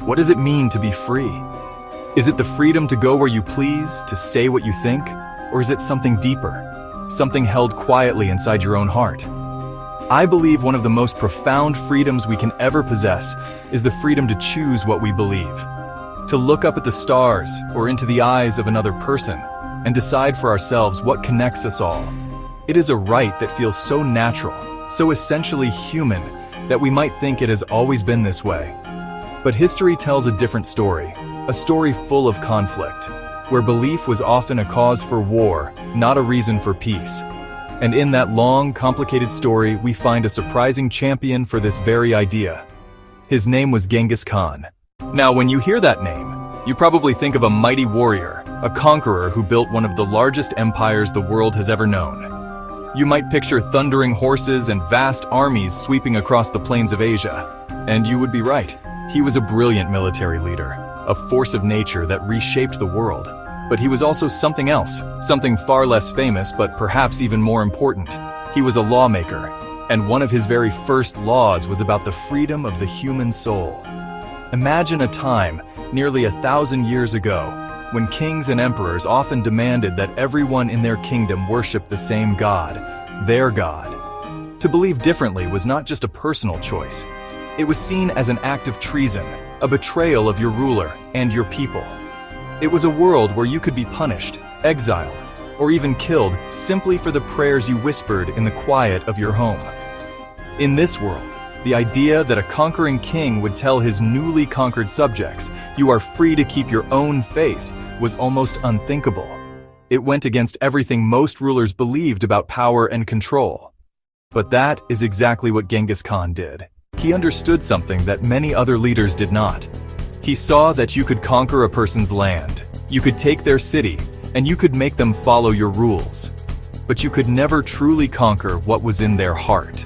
What does it mean to be free? Is it the freedom to go where you please, to say what you think? Or is it something deeper, something held quietly inside your own heart? I believe one of the most profound freedoms we can ever possess is the freedom to choose what we believe. To look up at the stars or into the eyes of another person and decide for ourselves what connects us all. It is a right that feels so natural, so essentially human, that we might think it has always been this way. But history tells a different story, a story full of conflict, where belief was often a cause for war, not a reason for peace. And in that long, complicated story, we find a surprising champion for this very idea. His name was Genghis Khan. Now, when you hear that name, you probably think of a mighty warrior, a conqueror who built one of the largest empires the world has ever known. You might picture thundering horses and vast armies sweeping across the plains of Asia. And you would be right. He was a brilliant military leader, a force of nature that reshaped the world. But he was also something else, something far less famous but perhaps even more important. He was a lawmaker, and one of his very first laws was about the freedom of the human soul. Imagine a time, nearly 1,000 years ago, when kings and emperors often demanded that everyone in their kingdom worship the same God, their God. To believe differently was not just a personal choice. It was seen as an act of treason, a betrayal of your ruler and your people. It was a world where you could be punished, exiled, or even killed simply for the prayers you whispered in the quiet of your home. In this world, the idea that a conquering king would tell his newly conquered subjects, "You are free to keep your own faith," was almost unthinkable. It went against everything most rulers believed about power and control. But that is exactly what Genghis Khan did. He understood something that many other leaders did not. He saw that you could conquer a person's land, you could take their city, and you could make them follow your rules. But you could never truly conquer what was in their heart.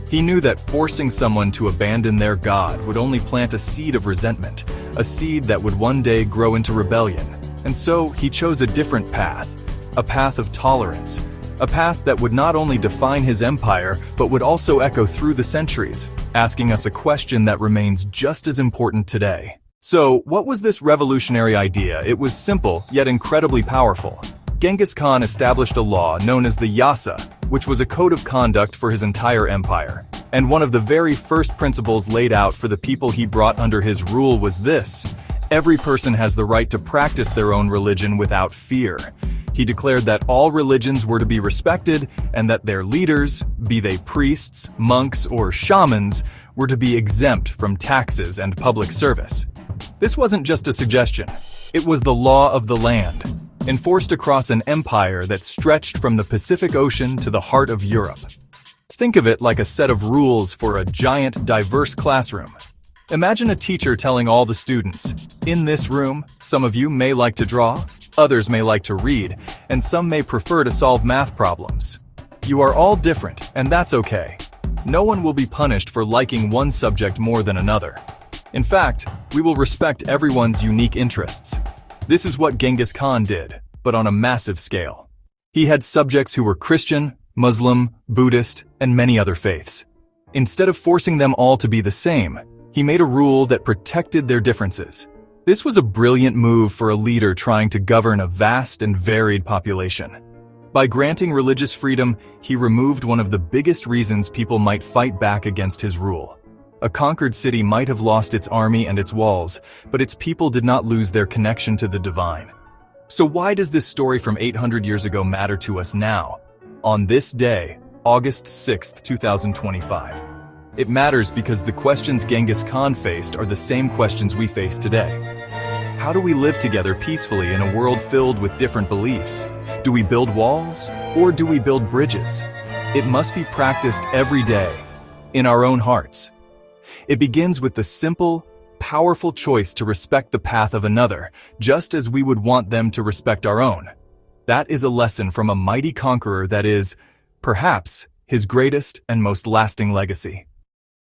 He knew that forcing someone to abandon their God would only plant a seed of resentment, a seed that would one day grow into rebellion. And so he chose a different path, a path of tolerance, a path that would not only define his empire, but would also echo through the centuries, asking us a question that remains just as important today. So, what was this revolutionary idea? It was simple, yet incredibly powerful. Genghis Khan established a law known as the Yasa, which was a code of conduct for his entire empire. And one of the very first principles laid out for the people he brought under his rule was this: every person has the right to practice their own religion without fear. He declared that all religions were to be respected and that their leaders, be they priests, monks, or shamans, were to be exempt from taxes and public service. This wasn't just a suggestion. It was the law of the land, enforced across an empire that stretched from the Pacific Ocean to the heart of Europe. Think of it like a set of rules for a giant, diverse classroom. Imagine a teacher telling all the students, "In this room, some of you may like to draw, others may like to read, and some may prefer to solve math problems. You are all different, and that's okay. No one will be punished for liking one subject more than another. In fact, we will respect everyone's unique interests." This is what Genghis Khan did, but on a massive scale. He had subjects who were Christian, Muslim, Buddhist, and many other faiths. Instead of forcing them all to be the same, he made a rule that protected their differences. This was a brilliant move for a leader trying to govern a vast and varied population. By granting religious freedom, he removed one of the biggest reasons people might fight back against his rule. A conquered city might have lost its army and its walls, but its people did not lose their connection to the divine. So why does this story from 800 years ago matter to us now, on this day, August 6th, 2025? It matters because the questions Genghis Khan faced are the same questions we face today. How do we live together peacefully in a world filled with different beliefs? Do we build walls, or do we build bridges? It must be practiced every day, in our own hearts. It begins with the simple, powerful choice to respect the path of another, just as we would want them to respect our own. That is a lesson from a mighty conqueror that is, perhaps, his greatest and most lasting legacy.